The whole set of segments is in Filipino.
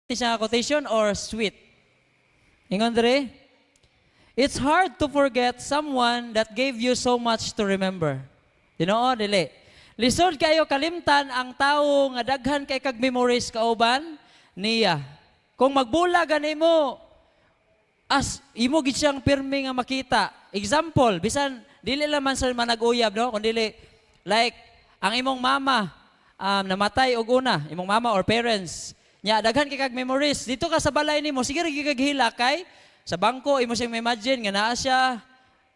siya quotation or sweet. Ingon diri, it's hard to forget someone that gave you so much to remember. Dinoo, dili. Lisod kayo kalimtan ang tao nga daghan kay kag memories kauban niya. Kung magbulag mo, as imo gid siyang pirmi nga makita. Example, bisan dili laman sa manag-uyab, no? Kung dili like ang imong mama namatay og una, imong mama or parents. Nya daghan kay kag memories. Dito ka sa balay nimo, sige ra kag hila kay sa bangko imo siyang imagine nga naa siya.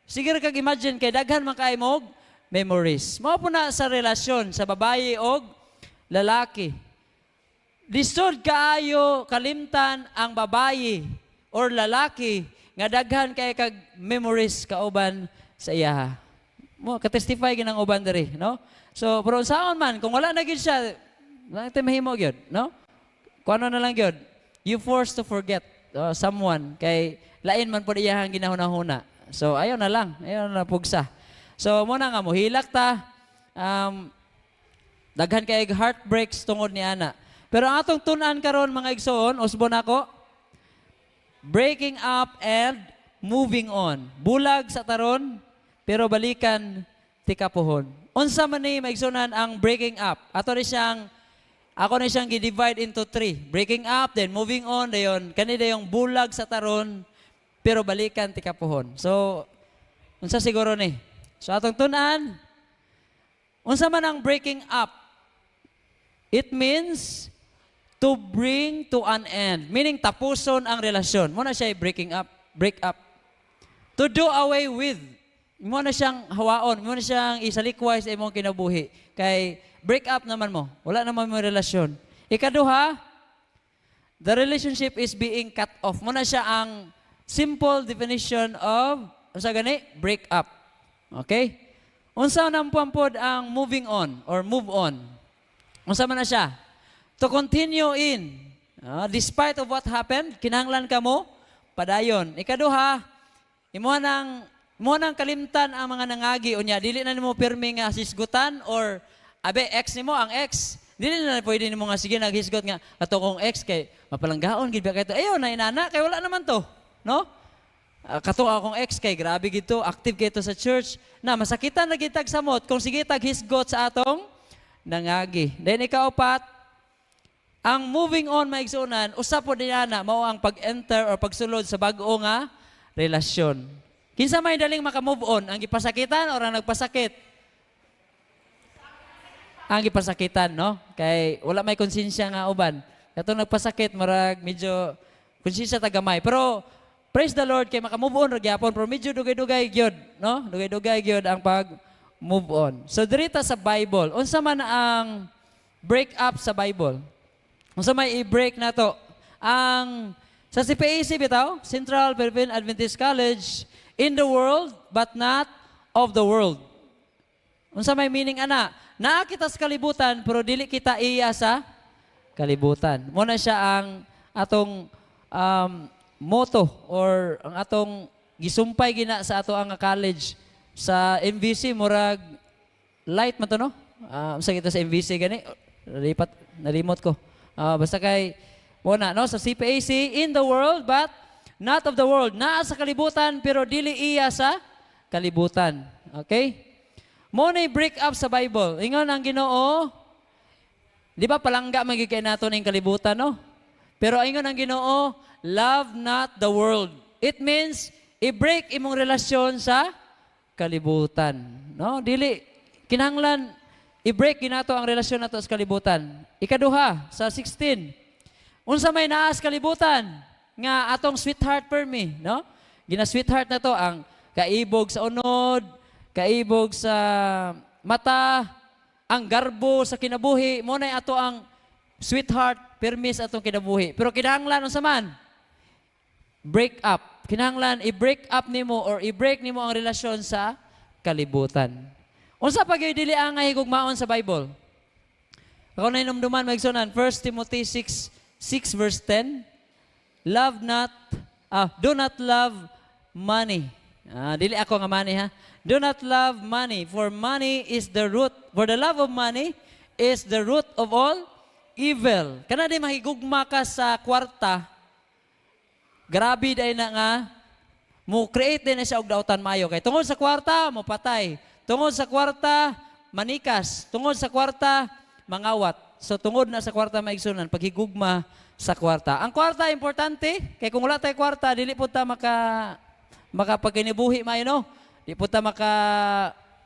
Sige ra kag imagine kay daghan man kay mo memories. Mao po na sa relasyon sa babae og lalaki. Lisod kaayo kalimtan ang babae or lalaki nga daghan kay kag memories kauban sa iya. Mo ka-testify ginang uban diri, no? So, pero saon man kung wala na gid siya, lang tay mahimo gyud, no? Kuno na lang gyud. You forced to forget someone kay lain man pud iyang ginahuna-huna. So, ayaw na lang, ayaw na pugsa. So, muna nga mo hilak ta daghan kay heartbreaks tungod ni ana. Pero ang atong tun-an karon mga igsoon, usbon ako, breaking up and moving on. Bulag sa taron, pero balikan tikapuhon. Unsa man ni maigsunan ang breaking up? Ako ni siyang gi-divide into 3. Breaking up, then moving on, dayon kanila yung bulag sa taron, pero balikan tikapuhon. So, unsa siguro ni? So atong tun-an, unsa man ang breaking up? It means to bring to an end. Meaning tapuson ang relasyon. Muna siya breaking up, break up. To do away with. Muna siyang hawaon, muna siyang isalikway sa imong kinabuhi. Kay break up naman mo. Wala naman mo relasyon. Ikaduha, the relationship is being cut off. Muna siya ang simple definition of, unsa gani? Break up. Okay? Unsa nang puampod ang moving on or move on? Unsa man na siya? To continue in. Despite of what happened, kinahanglan ka mo, padayon. Ikaduha, imo nang kalimtan ang mga nangagi unya, dili na nimo pirmi nga hisgutan or abe ex nimo ang ex. Dili na pwede nimo nga sige naghisgot nga ato kong ex kay mapalanggaon gid ba kay to. Ayo na inana kay wala naman to, no? Kato akong ex kay grabe gid to, active kay to sa church. Na masakitan na gitag samot kung sige tag hisgot sa atong nangagi. Then ikaapat, ang moving on maigsunan, usap po din na mao ang pag-enter or pagsulod sa bag-o nga relasyon. Kinsa may daling maka-move on? Ang gipasakitan o ang nagpasakit? Ang gipasakitan, no? Kay wala may konsensya nga uban. Katong nagpasakit, marag medyo konsensya tagamay. Pero praise the Lord kay maka-move on ra gyapon, pero medyo dugay-dugay gyud, no? Dugay-dugay gyud ang pag-move on. So dirita sa Bible, unsa man ang break up sa Bible? Unsa may i-break na to? Ang sa CPAC bitaw, Central Philippine Adventist College, in the world but not of the world. Unsa may meaning ana? Naa kita sa kalibutan pero dili kita iya sa kalibutan. Muna siya ang atong motto or ang atong gisumpay gina sa ato ang college sa MVC murag light man to, no? Unsa kita sa MVC gani? Nalimot ko. Basta kay muna, no? Sa CPAC, in the world but not of the world. Naa sa kalibutan pero dili iya sa kalibutan. Okay? Muna break up sa Bible. Ingon ang Ginoo, di ba palangga magigay nato ning kalibutan, no? Pero ingon ang Ginoo, love not the world. It means i-break imong relasyon sa kalibutan, no? Dili kinahanglan i-break ginato ang relasyon nato sa kalibutan. Ikaduha, sa 16. Unsa may naas kalibutan nga atong sweetheart per me, no? Gina-sweetheart na to ang kaibog sa unod, kaibog sa mata, ang garbo sa kinabuhi, mo na ato ang sweetheart permis atong kinabuhi. Pero kinahanglan unsa man? Break up. Kinahanglan i-break up nimo or i-break nimo ang relasyon sa kalibutan. Unsa pa gyud dili ang higugmaon sa Bible? Ako na inumduman maigsunan 1 Timothy 6 verse 10. Do not love money. Dili ako nga money ha. Do not love money, for money is the root. For the love of money is the root of all evil. Kana di mahigugma ka sa kwarta, grabe day na nga, mo create din na siya og dautan mayo. Kay tungod sa kwarta, mo patay. Tungod sa kwarta, manikas. Tungod sa kwarta, mangawat. So tungod na sa kwarta maigsunan, paghigugma sa kwarta. Ang kwarta importante, kay kung wala tayo kwarta, dili po ta makapagkinibuhi mayo, no? Di po ta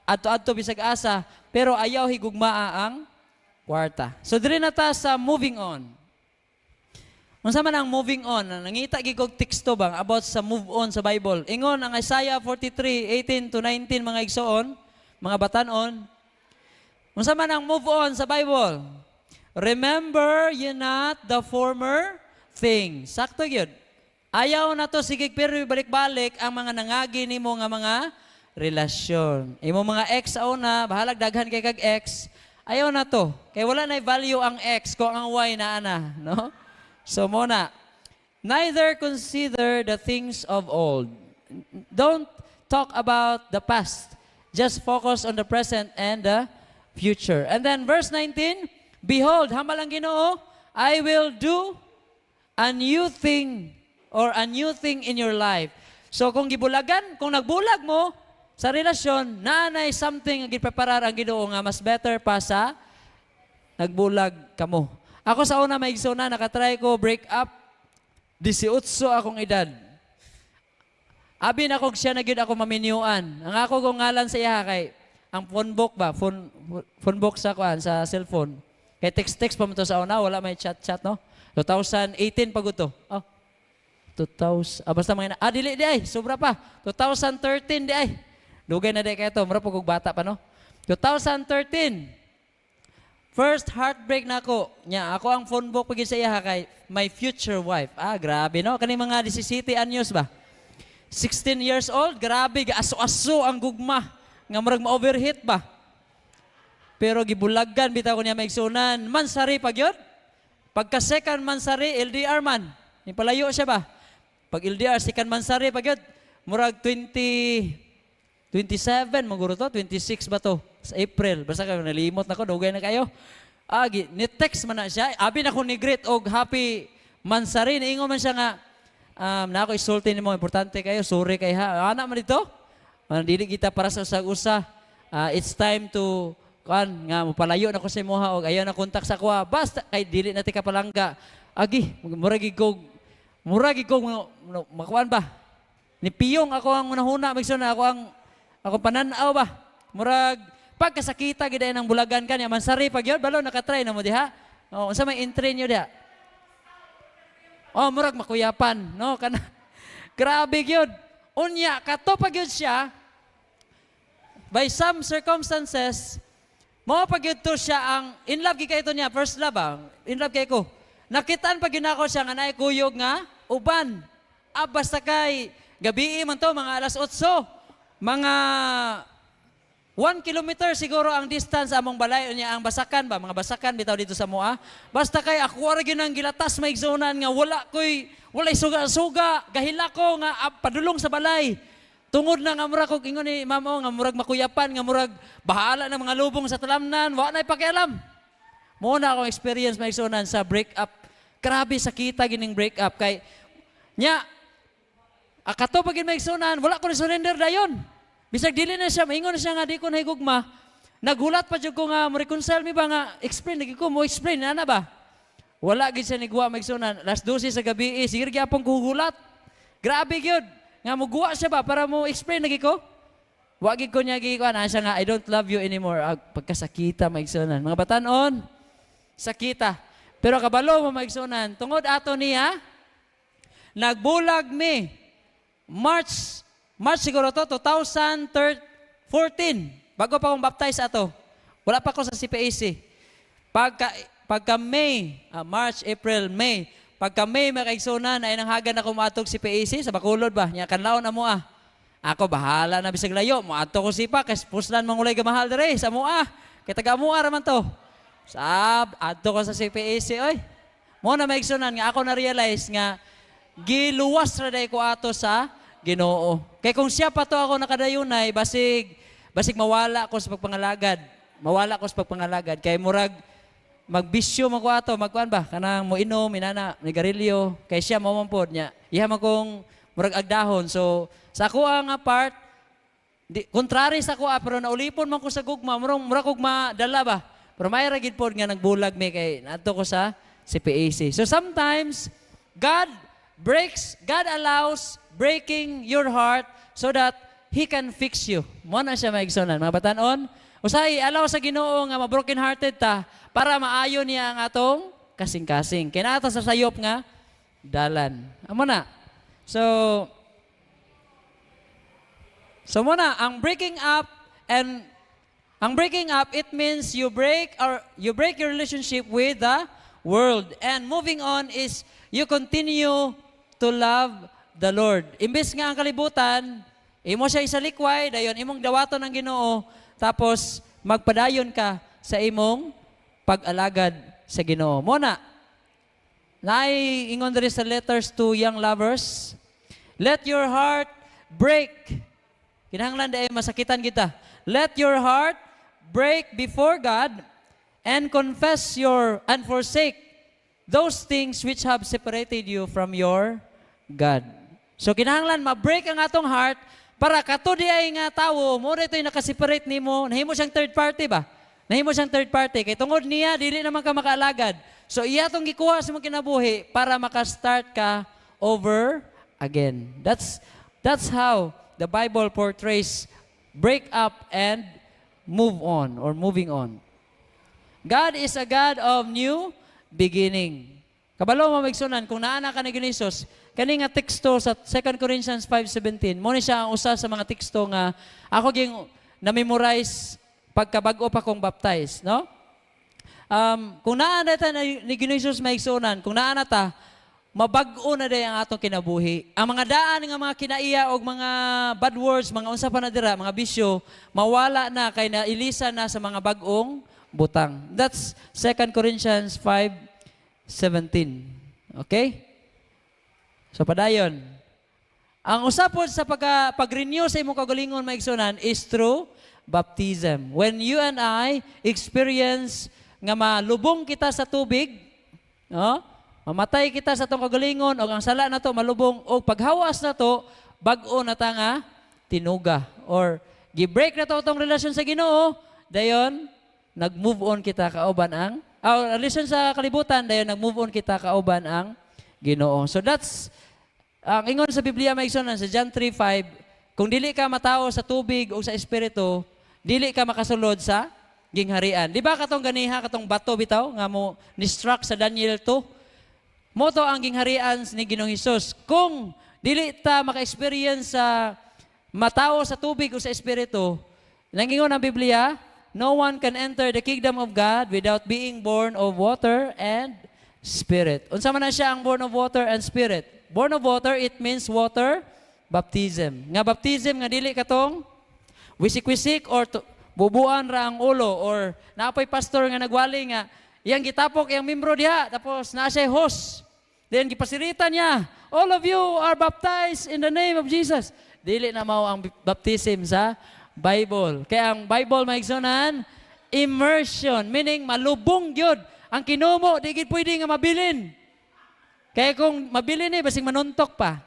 adto-adto bisag asa, pero ayaw higugmaa ang kwarta. So diri na ta sa moving on. Unsa man ang moving on? Nangita gigog teksto bang about sa move on sa Bible. Ingon ang Isaiah 43:18 to 19 mga igsoon, mga batanon. Unsa man ang move on sa Bible? Remember ye not the former things. Sakto gyud. Ayaw na to sigig pero balik-balik ang mga nangagi nimo nga mga relasyon. Imo mga ex sa una, bahalag daghan kay kag ex. Ayaw na to. Kay wala na value ang ex kung ang Y na ana, no? So muna, neither consider the things of old. Don't talk about the past. Just focus on the present and the future. And then verse 19, behold, hamal ang Ginoo, I will do a new thing or a new thing in your life. So kung gibulagan, kung nagbulag mo sa relasyon, naanay something ang gipreparar ang Ginoo nga mas better pa sa nagbulag kamo. Ako sa una maigsoon nakatry ko break up 18 akong edad. Abi na kog siya na gyud ako maminyuan. Ang ako kong ngalan sa iya kay ang phone book ba, phone book sa kuan sa cellphone. Kay text pa mo to sa una, wala may chat no. 2018 pag to. Oh. 2000 basta mga dili di ay, sobra pa. 2013 di ay. Dugay na di kay to, mura pag bata pa no. 2013. First heartbreak na ako. Nya, ako ang phone book pag sa iya kay my future wife. Grabe no. Kani mga 17 anyos ba? 16 years old, grabe, aso-aso ang gugma. Nga murag ma-overheat ba? Pero gibulagan bitaw ko niya maigsunan. Mansari pag yun. Pagka second mansari, LDR man. Ipalayo siya ba? Pag LDR, second mansari pag yun. Murag 27, maguro to, 26 ba to? Sa April. Basta kayo, nalimot na ko, dugay na kayo. Ni-text man na siya. Abi na ko ni greet og happy mansari. Naingo man siya nga, na ako isulti ni mo, importante kayo, sorry kay ha. Anak man dito? Dili kita para sa usag-usa. It's time to, nga, mapalayo na ko sa imuha og ayaw na kontak sa kuha. Basta, kay dili na tika palangga. Muragi ko, makuan ba? Ni Piyong ako ang unahuna, magsuna, ako pananaw ba? Murag, pagkasakita giday ng bulagan ka niya, mansari pag yun, balo nakatry na mo diha. Unsa may entry niyo diha? Murag makuyapan, no? Kana grabe gyud. Unya kato pag yun siya by some circumstances mo pag yun to siya ang in love kay ito niya, first love in love kay ko. Nakitaan pag yun ako siya nga naay kuyog nga uban. Basta kay gabi man to mga alas 8. Mga 1 kilometer siguro ang distance among balay niya ang basakan ba, mga basakan bitaw dito sa mua. Basta kay ako ra gyud ang gilatas maigsunan nga walay suga-suga, gahila ko nga padulong sa balay. Tungod na nga murag kog ingon ni mamo nga murag makuyapan nga murag bahala ng mga lubong sa talamnan, wa nay pakialam. Mo na akong experience maigsunan sa break up. Grabe sakita gining break up kay nya akato pag maigsunan, wala ko ni surrender dayon. Bisag dili na siya, maingon na siya nga di ko nahigugma. Naghulat pa jud ko nga mo reconcile mi ba nga explain lagi ko mo explain ana ba? Wala gid siya niguwa maigsunan. Last 12 sa gabi, sige gyapon ko hugulat. Grabe gyud. Nga mo guwa siya ba para mo explain lagi ko? Wa gid ko niya gi ko ana siya nga I don't love you anymore. Pagkasakita maigsunan. Mga batanon, sakita. Pero kabalo mo maigsunan, tungod ato niya nagbulag mi March siguro to, 2014. Bago pa akong baptize ato. Wala pa ako sa CPAC. Pagka May, March, April, May. Pagka May, makaigsunan, ay nanghagan ako maatog CPAC sa Bacolod ba? Nya kanlaon na mo Ako, bahala na bisag layo. Maato ko sipa, kasi puslan mangulay gamahal dere sa mua. Kaya taga mua raman to. Ato ko sa CPAC, oy. Mo na maigsunan nga ako na-realize nga giluwas ra day ko ato sa Ginoo. Kay kung siya pa to ako nakadayunay, basig mawala ko sa pagpangalagad. Kay murag magbisyo man ko ato, magkuan ba? Kanang mo inom, inana, nigarilyo, kay siya mamampod niya. Iha man kong murag agdahon. So, sa ako nga part, kontrary sa ako, pero naulipon man ko sa gugma, murag kog madala ba? Pero may ragid po nga nagbulag may kay, nato ko sa CPAC. So, sometimes, God allows breaking your heart so that He can fix you. Mo na siya maigsonan. Mga batanon, usahay, allow sa Ginoo nga ma-broken hearted ta para maayo niya ang atong kasing-kasing. Kaya nato sa sayop nga, dalan. Amo na. So muna, ang breaking up, it means you break your relationship with the world. And moving on is you continue to love the Lord. Imbes nga ang kalibutan, imo siya isalikway, dayon imong dawaton ng Ginoo, tapos magpadayon ka sa imong pag-alagad sa Ginoo. Muna, ingon diri sa letters to young lovers, let your heart break. Kinahanglan dai masakitan kita. Let your heart break before God and confess and forsake those things which have separated you from your God. So kinahanglan ma-break ang atong heart para kato di ay nga tawo, mo rito yung nakaseparate nimo, nahimo siyang third party ba? Nahimo siyang third party. Kay tungod niya, dili naman ka makaalagad. So iya tong gikuha sa mong kinabuhi para maka-start ka over again. That's how the Bible portrays break up and move on or moving on. God is a God of new beginning. Kabalo mo maigsunan, kung naana ka ni Ginisos, kani nga teksto sa 2 Corinthians 5:17, mo ni siya ang usa sa mga teksto nga ako ging na-memorize pagkabag-o pa kong baptize, no? Kung naana ta ni Ginisos maigsunan, kung naana ta, mabag-o na day ang atong kinabuhi. Ang mga daan nga mga kinaiya o mga bad words, mga unsa pa na dira, mga bisyo, mawala na kay nailisa na sa mga bag-ong butang. That's 2 Corinthians 5:17. Okay? So padayon. Ang usapod sa pag-renew sa imong kagalingon maigsunan is through baptism. When you and I experience nga malubong kita sa tubig, no? Mamatay kita sa tong kagalingon o ang sala na to malubong o paghawas na to bag-o na ta nga tinuga or gi-break na to tong relasyon sa Ginoo, dayon nag-move on kita kauban ang relasyon sa kalibutan, dayon nag-move on kita kauban ang Ginoo. So that's ang ingon sa Biblia maigsunan sa John 3:5, kung dili ka matao sa tubig o sa espiritu, dili ka makasulod sa gingharian. Di ba katong ganiha, katong bato bitaw nga mo ni-struck sa Daniel 2? Moto ang gingharian ni Ginoong Hesus. Kung dili ta maka-experience sa matao sa tubig o sa espiritu, nangingon ang Biblia, no one can enter the kingdom of God without being born of water and spirit. Unsa man na siya ang born of water and spirit? Born of water, it means water baptism. Nga baptism nga dili katong wisik-wisik or bubuan ra ang ulo or naapay pastor nga nagwali nga iyang gitapok iyang membro diha tapos naa siya host. Then gipasiritan niya, all of you are baptized in the name of Jesus. Dili na mao ang baptism sa Bible. Kaya ang Bible maigsunan, immersion, meaning malubong gyud ang kinumo, di gid pwede nga mabilin. Kaya kung mabilin basing manuntok pa.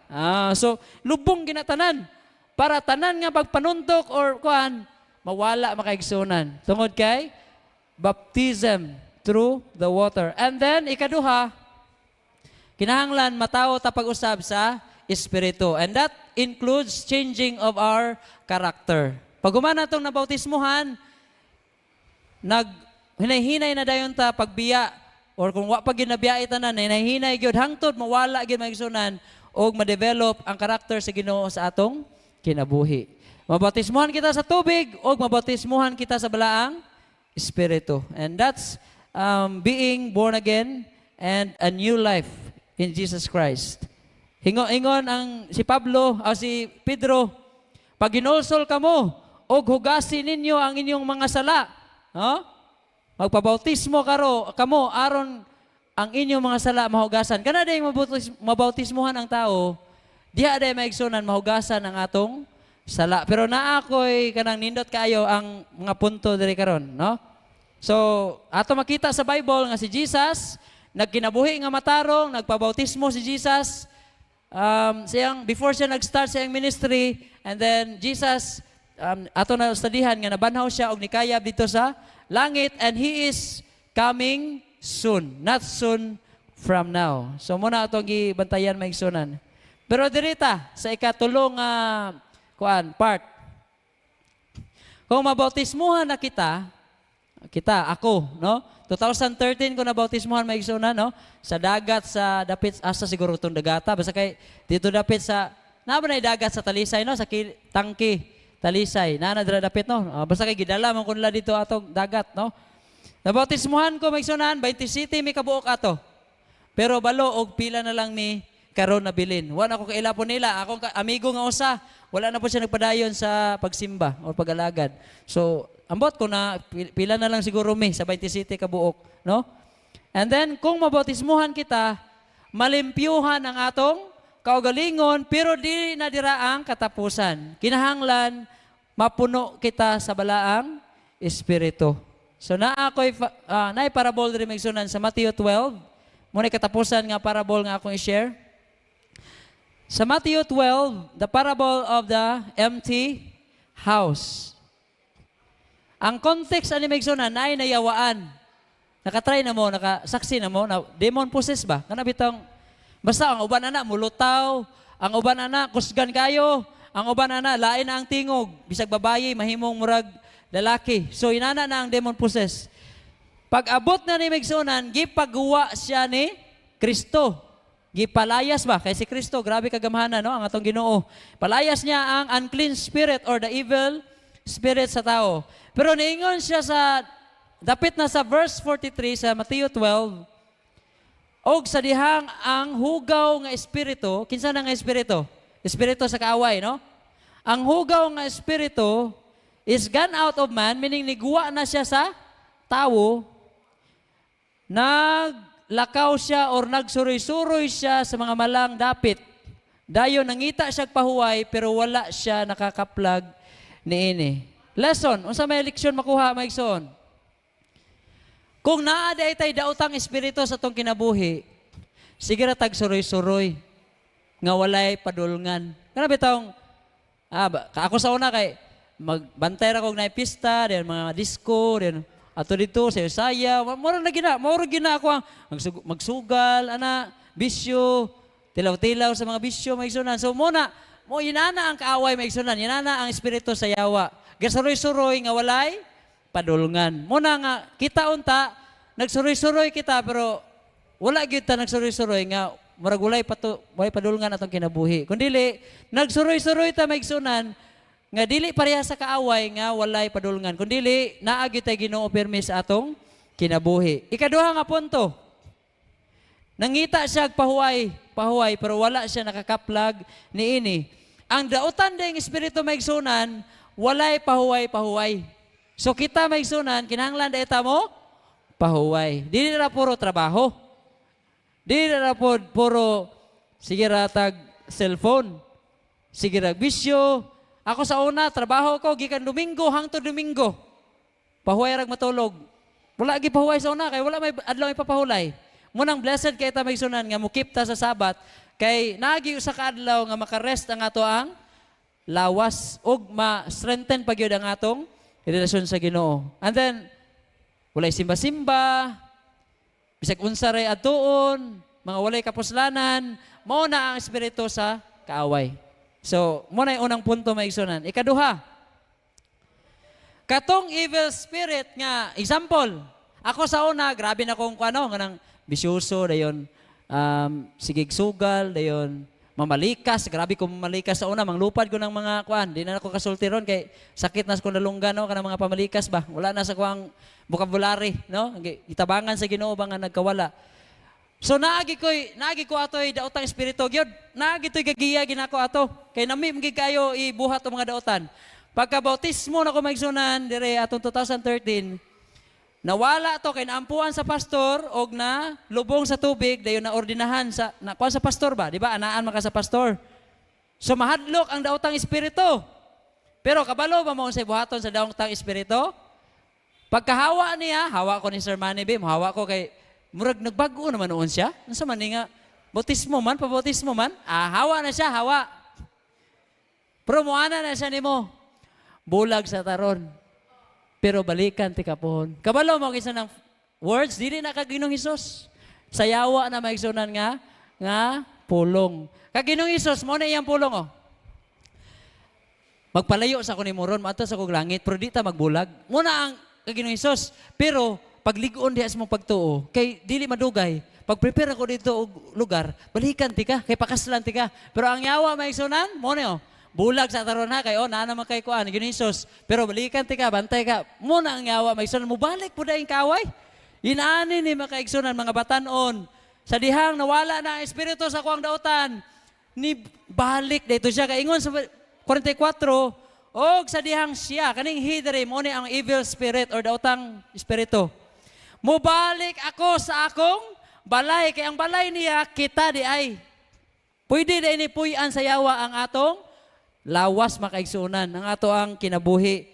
So lubong ginatanan para tanan nga pagpanuntok or kuan mawala makaigsunan. Tungod kay baptism through the water. And then ikaduha, kinahanglan matao ta pag-usab sa espiritu. And that includes changing of our character. Pag humana itong nabautismuhan, hinay-hinay na dayon ta pagbiya or kung wa pag ginabiya itanan, hinay-hinay gyud hangtod mawala gyud maigsunan og ma-develop ang karakter sa Ginoo sa atong kinabuhi. Mabautismuhan kita sa tubig o mabautismuhan kita sa balaang espiritu. And that's being born again and a new life in Jesus Christ. Ingon ang si Pablo o si Pedro, pag ginulsol kamo og hugasin ninyo ang inyong mga sala, no? Magpabautismo kamo aron ang inyong mga sala mahugasan. Kana day mabautismuhan ang tao, diha day maigsunan mahugasan ang atong sala. Pero naa ko'y kanang nindot kayo ang mga punto diri karon, no? So, ato makita sa Bible nga si Jesus, nagkinabuhi nga matarong, nagpabautismo si Jesus, before siya nag-start sa iyang ministry, and then Jesus, ato na studihan nga nabanhaw siya og nikayab dito sa langit, and He is coming soon, not soon from now. So muna atong gibantayan maigsunan. Pero dirita sa ikatulong part. Kung mabautismuhan na ako, no? 2013 ko nabautismuhan maigsunan, no? Sa dagat sa dapit asa siguro tong dagata basta kay dito dapit sa nabanay dagat sa Talisay, no? Sa tangki Talisay. Dira dapit, no? Basta kay gidala man kun la dito atong dagat, no? Nabautismuhan ko maigsunan 20 city mi kabuok ato. Pero balo og pila na lang mi karon na bilin. Wala ako kailapon nila. Akong amigo nga usa, wala na po siya nagpadayon sa pagsimba o pagalagad. So, ambot ko na pila na lang siguro mi sa 20 city kabuok, no? And then kung mabautismuhan kita, malimpyuhan ang atong kaugalingon pero di na dira ang katapusan. Kinahanglan mapuno kita sa balaang espiritu. So naay parable diri maigsunan sa Matthew 12. Muna katapusan nga parable nga akong i-share. Sa Matthew 12, the parable of the empty house. Ang context ani maigsunan ay nayawaan. Nakatry na mo, nakasaksi na mo, na demon possessed ba? Kana bitang basta ang uban ana mulutaw, ang uban ana kusgan kayo, ang uban ana lain ang tingog, bisag babayi mahimong murag lalaki. So inana na ang demon possessed. Pag abot na ni maigsunan, gipagawa siya ni Kristo. Gipalayas ba? Kay si Kristo, grabe kagamhanan, no? Ang atong Ginoo. Palayas niya ang unclean spirit or the evil spirit sa tao. Pero niingon siya sa, dapit na sa verse 43 sa Matthew 12, og sa dihang ang hugaw nga espiritu, kinsa na nga espiritu? Espiritu sa kaaway, no? Ang hugaw nga espiritu is gone out of man, meaning niguwa na siya sa tao, naglakaw siya or nagsuroy-suroy siya sa mga malang dapit. Dayon nangita siya pahuway pero wala siya nakakaplag niini. Lesson, unsa may leksyon makuha maigsoon? Kung naa tay daotang espiritu sa tong kinabuhi, sige ra tag suroy-suroy nga walay padulngan. Kana bitong ako sa una kay magbantay ra kog na pista, den mga disco, den ato dito sa saya, moro gina ako ang magsugal, bisyo, tilaw-tilaw sa mga bisyo, maigsunan. So muna, inana ang kaaway maigsunan, inana ang espiritu sa yawa. Gasuroy-suroy nga walay padulngan. Muna nga, kita unta, nagsuroy-suroy kita, pero wala gyud ta nagsuroy-suroy nga, murag walay padulngan atong kinabuhi. Kundili, nagsuroy-suroy ta maigsunan, nga dili pareha sa kaaway nga walay padulngan. Kung dili, naagi tayo Ginoo pirmi sa atong kinabuhi. Ikaduha nga punto. Nangita siya pahuway, pero wala siya nakakaplag niini. Ang dautan ding espiritu maigsunan, walay pahuway. So kita maigsunan, kinahanglan daita mo, pahuway. Dili na puro trabaho. Dili na puro, sige ratag cellphone. Sige rag bisyo. Ako sa una, trabaho ko, gikan Domingo, hangtod Domingo. Pahuway rag matulog. Wala gi pahuway sa una, kay wala may adlaw ipapahulay. Munang blessed kay ta maigsunan nga mukip ta sa Sabat, kay naagi usa ka adlaw nga makarest ang ato ang lawas ug ma-strengthen pa gyud ang atong relasyon sa Ginoo. And then walay simba-simba, bisag unsa ray adtuon, mga walay kapuslanan, mao na ang espiritu sa kaaway. So, muna yung unang punto maigsunan. Ikaduha, katong evil spirit nga, example, ako sa una, grabe na kong ganang bisyoso, dayon, sigig sugal, dayon, mamalikas, grabe ko mamalikas sa una, manglupad ko ng mga di na ako kasultiron, kay sakit na sa kong nalunggan, no, kanang mga pamalikas ba, wala na sa kuang vocabulary, no, itabangan sa Ginoo ba nga nagkawala. So naagi ko atoy daotang espiritu gyud. Naagi toy gagiya ginako ato. Kay nami mgi kayo ibuhat ang mga daotan. Pagka bautismo na ko maigsunan dire atong 2013, nawala to kay naampuan sa pastor og na lubong sa tubig dayon na ordinahan sa nakuha sa pastor ba, di ba? Anaan man ka sa pastor. So mahadlok ang daotang espiritu. Pero kabalo ba mo sa buhaton sa daotang espiritu? Pagkahawa niya, hawa ko ni Sir Manny Bim, hawa ko kay, murag nagbago naman noon siya. Nasa man nga, bautismo man, pabautismo man, hawa na siya, hawa. Pero muana na siya nimo, bulag sa taron. Pero balikan ti kapon. Kabalo mo kisa ng words, dili na kaginong Hesus. Sayawa na maigsunan nga pulong. Kaginong Hesus, mo na iyang pulong oh. Magpalayo sa ko ni Moron, mato sa kong langit, pero di ta magbulag. Muna ang kaginong Hesus. Pero, pagligoon diha sa mong pagtuo, kay dili madugay, pag-prepare ako dito og lugar, balikan ti ka, kay pakaslan ti ka. Pero ang yawa maigsunan, mo na oh. Bulag sa taron ha, kayo, na naman kay kuan, Ginoong Hesus. Pero balikan ti ka, bantay ka, muna ang yawa maigsunan, mo balik po dahil kaway. Inaani ni makaigsunan, mga batanon, sa dihang nawala na ang espiritu sa kuang dautan, ni balik dito siya, kaingon sa 44, og sa dihang siya, kaning hidre, mo ni ang evil spirit or dautang espiritu. Mubalik ako sa akong balay, kay ang balay niya, kita di ay. Pwede na inipuyan sa yawa ang atong lawas makaigsunan, ang ato ang kinabuhi.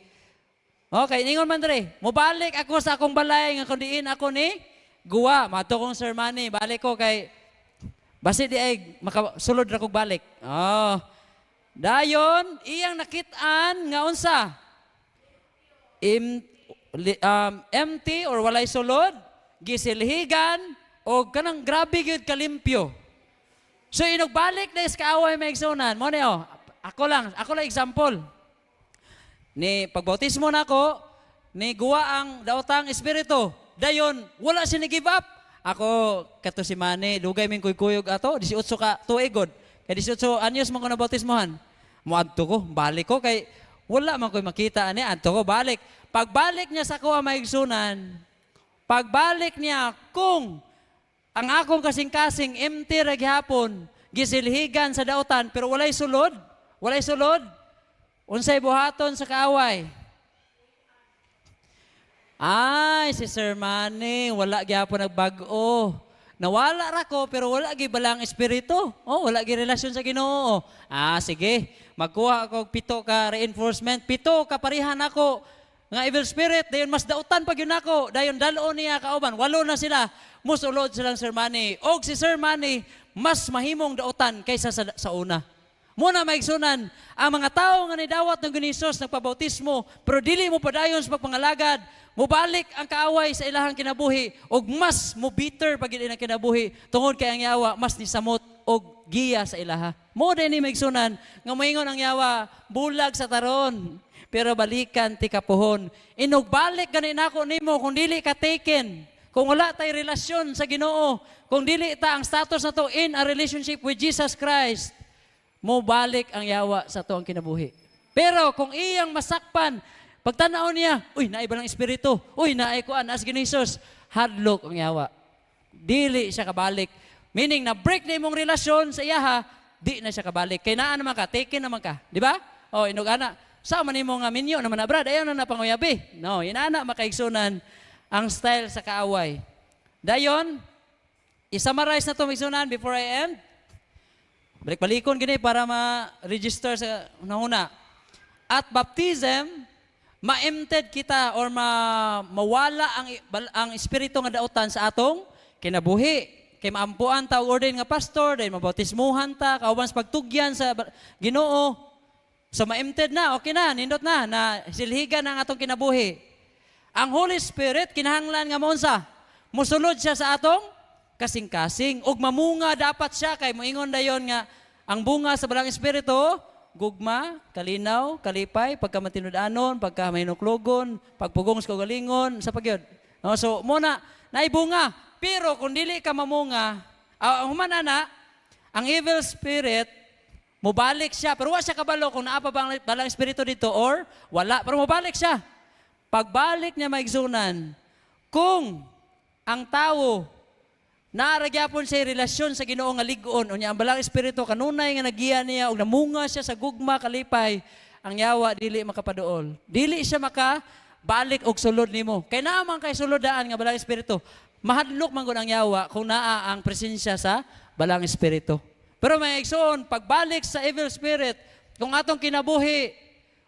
Okay, ningon man dre, mubalik ako sa akong balay, nga kundiin ako ni guwa, mato kong Sir Manny, balik ko kay, basi di ay, makasulod na kong balik. Oh, dayon, iyang nakitaan nga unsa, empty or walay sulod, gisilhigan, o kanang grabe gyud kalimpyo. So inugbalik na is kaaway maigsunan, mo niyo, ako lang example. Ni pagbautismo na ako, ni guwa ang daotang espiritu. Dayon, wala siya ni-give up. Ako, kato si Manny, dugay min kuy-kuyog ato, 18 ka tuigod. Kay 18 anyos man ko na bautismohan. Muadto ko, balik ko, kay wala man ko'y makita ani, adto ko, balik. Pagbalik niya sa kuha maigsunan, pagbalik niya kung ang akong kasing-kasing empty ra gihapon, gisilhigan sa daotan, pero walay sulod, unsay buhaton sa kaaway. Ay, si Sir Manny, wala gyapon nagbago. Nawala ra ko, pero wala gi balang espiritu. Oh, wala gi relasyon sa Ginoo. Sige. Magkuha ako 7 ka reinforcement, 7 ka parihan ako nga evil spirit, dayon mas dautan pag yun ako, dayon dalo niya kauban, 8 na sila, musulod silang Sir Manny. Og si Sir Manny, mas mahimong dautan kaysa sa una. Muna maigsunan, ang mga tao nga nidawat ng Ginisos, nagpabautismo, pero dili mo padayon sa pagpangalagad, mubalik ang kaaway sa ilahang kinabuhi, og mas mo bitter pag ilang kinabuhi, tungod kay ang yawa, mas nisamot og giya sa ilaha. Mo din ni maigsunan, nga maingon ang yawa, bulag sa taron, pero balikan ti kapuhon. Inugbalik ganin ako nimo kung dili ka taken, kung wala tay relasyon sa Ginoo, kung dili ta ang status na to in a relationship with Jesus Christ, mo balik ang yawa sa to ang kinabuhi. Pero kung iyang masakpan, pagtanaw niya, uy, naay ba ng espiritu? Uy, naay kuan, as Ginoong Hesus, hadlok ang yawa. Dili siya kabalik. Meaning, na-break na imong relasyon sa iyaha, di na siya kabalik. Kaya naan naman ka, taken naman ka. Di ba? O, inugana. Sa man imong nga minyo naman na, brad, ayaw na napanguyabi. No, inana makaigsunan ang style sa kaaway. Dayon, isummarize na ito maigsunan before I end. Balik-balikon gini para ma-register sa nahuna. At baptism, ma-empted kita or mawala ang espiritu nga dautan sa atong kinabuhi. Kay maampuan ta ordain nga pastor, dahil mabautismuhan ta, kauban sa pagtugyan sa Ginoo. So ma-empted na, okay na, nindot na silhigan ang atong kinabuhi. Ang Holy Spirit, kinahanglan nga maunsa, musulod siya sa atong kasing-kasing. Ug mamunga dapat siya, kay moingon dayon nga, ang bunga sa balang espiritu, gugma, kalinaw, kalipay, pagkamatinud-anon, pagkamahinuklogon, pagpugong sa kagalingon, sa pagyod. No, so, muna, naibunga. Pero kung dili ka mamunga, humanana, ang evil spirit, mubalik siya. Pero wala siya kabalo kung naapa balang espiritu dito or wala. Pero mubalik siya. Pagbalik niya maigsunan, kung ang tao, naaragyapon siya relasyon sa Ginoo nga ligon, unya ang balang espiritu kanunay nga nagiya niya og namunga siya sa gugma kalipay, ang yawa dili makapaduol. Dili siya makabalik og sulod nimo. Kay naa man kay sulodaan nga balang espiritu. Mahadlok man gud ang yawa kung naa ang presensya sa balang espiritu. Pero may igsoon, pagbalik sa evil spirit, kung atong kinabuhi,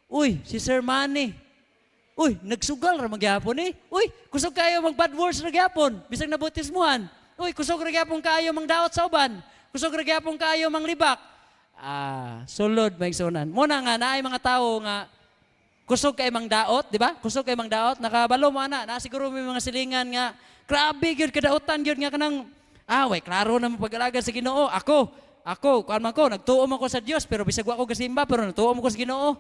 uy, si Sir Manny, Uy, nagsugal ra magyapon eh. Uy, kusog kayo mag bad words ra gyapon, bisag nabutismuhan. Uy, kusog ra gyapon kayo mang daot sa uban. Kusog ra gyapon kayo mang libak. Sulod maigsunan. Muna nga naay mga tao nga kusog kay mang daot, di ba? Kusog kay mang daot, nakabalo mo ana, na siguro may mga silingan nga grabe gyud kadaotan gyud nga kanang way klaro na pag-alaga sa Ginoo. Ako, kuan man ko, nagtuo man ko sa Dios pero bisag wa ko gasimba pero nagtuo man ko sa Ginoo.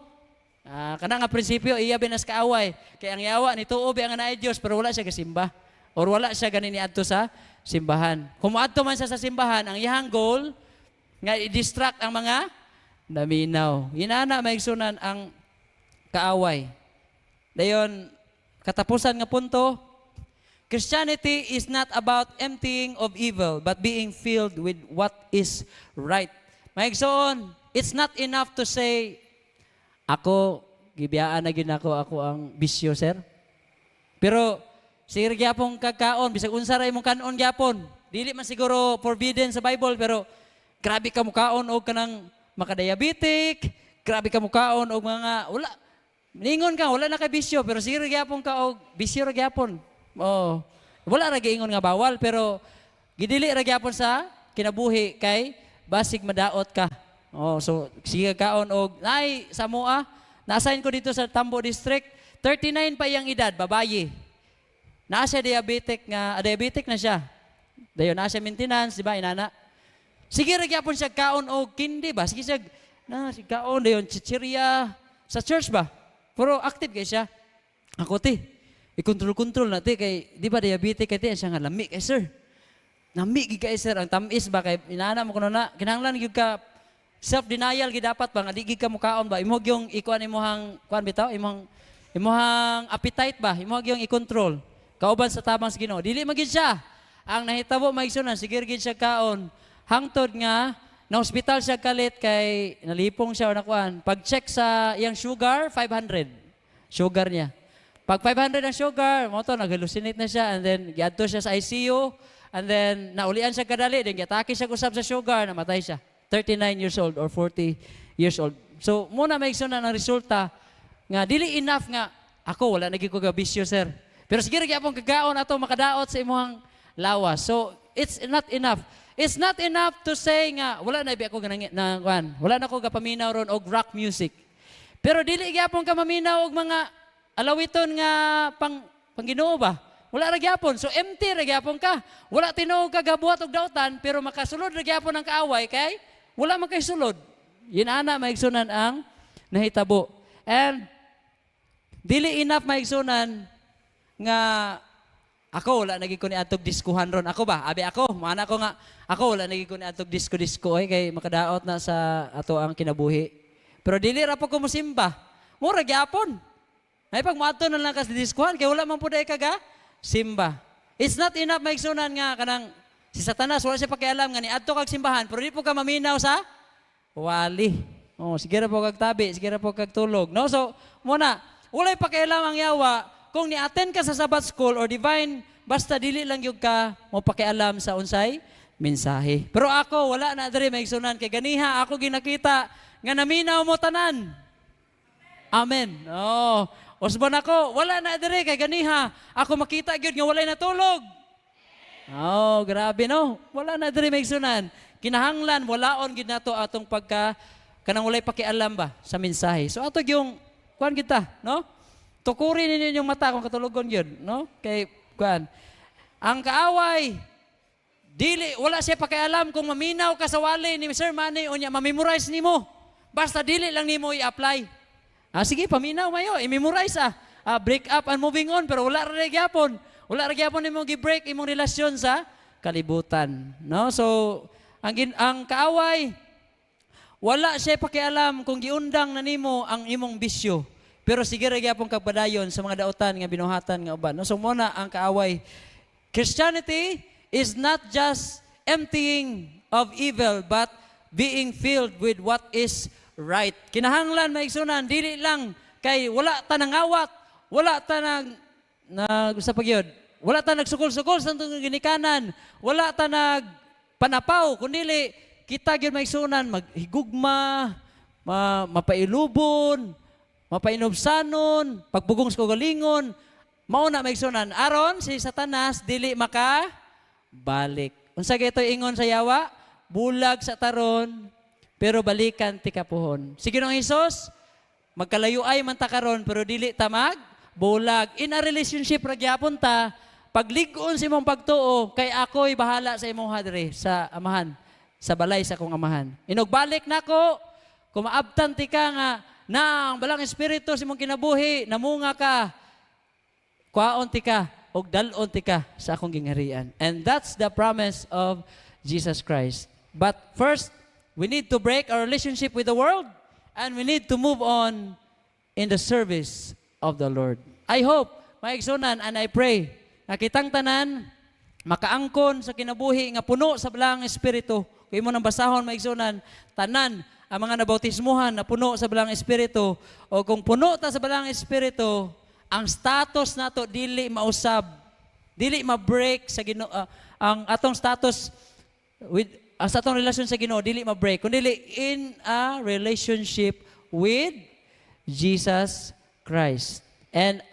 Kana nga prinsipyo iya binas kaaway. Kay ang yawa ni tuo bi ang naay Dios pero wala siya gasimba or wala siya ganin niadto sa simbahan. Kung moadto man siya sa simbahan, ang iyang goal nga i-distract ang mga naminaw. Inana maigsunan ang kaaway. Dayon katapusan nga punto, Christianity is not about emptying of evil, but being filled with what is right. Maigsoon, it's not enough to say, ako, gibiyaan na gid ako ang bisyo, sir. Pero, sige gyapon kagkaon, bisag unsa ra imong kanon gyapon. Dili man siguro forbidden sa Bible, pero grabe ka mukaon og kanang makadiabetic, grabe ka mukaon og mga, wala, ningon ka, wala na kay bisyo, pero sige gyapon ka og bisyo ra gyapon. Wala ra giingon nga bawal pero gidili ra gyapon sa kinabuhi kay basig madaot ka. So sige kaon og nay sa moa, na-assign ko dito sa Tambo District, 39 pa iyang edad, babayi. Naa siya diabetic na siya. Dayon na siya maintenance, di ba inana? Sige ra gyapon siya kaon og kindi ba? Sige siya si kaon dayon chichirya sa church ba? Pero active kay siya. Ako i-control natin kay, di ba diabetic kay siya nga lamig kay sir. Lamig kay sir, ang tamis ba kay inana mo kuno na, kinahanglan gyud ka self-denial gid dapat ba nga di gid ka mukaon ba, imong yung ikuan imong kuan bitaw, imong appetite ba, imong yung i-control. Kauban sa tabang sa Ginoo. Dili magid siya. Ang nahitabo maigsunan, sige gid siya kaon. Hangtod nga na hospital siya kalit kay nalipong siya o nakuan. Pag-check sa iyang sugar, 500. Sugar niya. Pag 500 ang sugar, mo to nag-hallucinate na siya and then giadto siya sa ICU and then naulian siya kadali then giatake siya kusab sa sugar, namatay siya. 39 years old or 40 years old. So muna maigsoon na ng resulta nga dili enough nga ako wala naging ko bisyo sir. Pero sige ra gyapon kagaon ato makadaot sa imong lawas. So it's not enough. It's not enough to say nga wala na ako na wala na ko gapaminaw ron og rock music. Pero dili gyapon ka maminaw og mga alawiton nga pangginoo ba? Wala ra gyapon. So empty ra gyapon ka. Wala tinuod ka gabuhat og dautan pero makasulod ra gyapon ang kaaway kay wala man kay sulod. Yin ana maigsunan ang nahitabo. And dili enough maigsunan nga ako wala naging ko ni atog diskuhan ron. Ako ba? Abi ako, mana ko nga ako wala naging ko ni atog disco kay makadaot na sa ato ang kinabuhi. Pero dili ra po ko mosimba. Mura gyapon. Ay pag maato na lang kas diskuhan kay wala man pud ay kaga simba. It's not enough maigsunan nga kanang si Satanas wala siya pakialam nga ni adto kag simbahan pero di po ka maminaw sa wali. Sige ra po kag tabi, sige ra po kag tulog. No, so muna walay pakialam ang yawa kung ni-attend ka sa Sabbath school or divine basta dili lang gyud ka mo pakialam sa unsay mensahe. Pero ako wala na diri maigsunan kay ganiha ako ginakita nga naminaw mo tanan. Amen. Osbon ako, wala na dire kay ganiha. Ako makita gyud nga walay natulog. Grabe no. Wala na dire maigsunan. Kinahanglan walaon gid nato atong kanang walay pakialam ba sa mensahe. So ato yung kuan kita, no? Tukurin ninyo yung mata kung katulogon gyud, no? Kay kuan. Ang kaaway wala siya pakialam kung maminaw ka sa wali ni Sir Manny unya ma-memorize nimo. Basta dili lang nimo i-apply. Sige, paminaw mayo, i-memorize break up and moving on, pero wala ra gyapon. Wala ra gyapon nimo gi-break imong relasyon sa kalibutan, no? So, ang kaaway wala siya pakialam kung giundang na nimo ang imong bisyo. Pero sige ra gyapon kag padayon sa mga daotan nga binuhatan nga uban. No? So muna ang kaaway. Christianity is not just emptying of evil but being filled with what is right. Kinahanglan maigsunan dili lang kay wala ta nangawat, wala ta sa pagyod. Wala ta nagsukol-sukol sa tong ginikanan, wala ta nagpanapaw kundi kita gyud maigsunan maghigugma, mapailubon, mapainobsanon, pagbugong sa kagalingon, mauna maigsunan, aron si Satanas dili maka balik. Unsa gaytoy ingon sa yawa? Bulag sa taron, pero balikan ti kapuhon. Sige nung Hesus, magkalayo ay man ta karon, pero dili ta bulag. In a relationship ragyapon ta, pagligon sa imong pagtuo, kay ako'y bahala sa imong hadre, sa amahan, sa balay sa kong amahan. Inugbalik nako, kumaabtan ti ka nga, na ang balang espiritu sa imong kinabuhi, namunga ka, kwaon ti ka, o dalon ti ka sa akong gingharian. And that's the promise of Jesus Christ. But first, we need to break our relationship with the world, and we need to move on in the service of the Lord. I hope, maigsunan, and I pray, na kitang tanan, makaangkon sa kinabuhi nga puno sa balang espiritu. Kung mo nang basahon, maigsunan, tanan, ang mga nabautismuhan na puno sa balang espiritu, o kung puno ta sa balang espiritu, ang status nato dili mausab, dili ma-break sa Ginoo, ang atong status with sa atong relasyon sa Ginoo dili ma-break, kundi in a relationship with Jesus Christ. And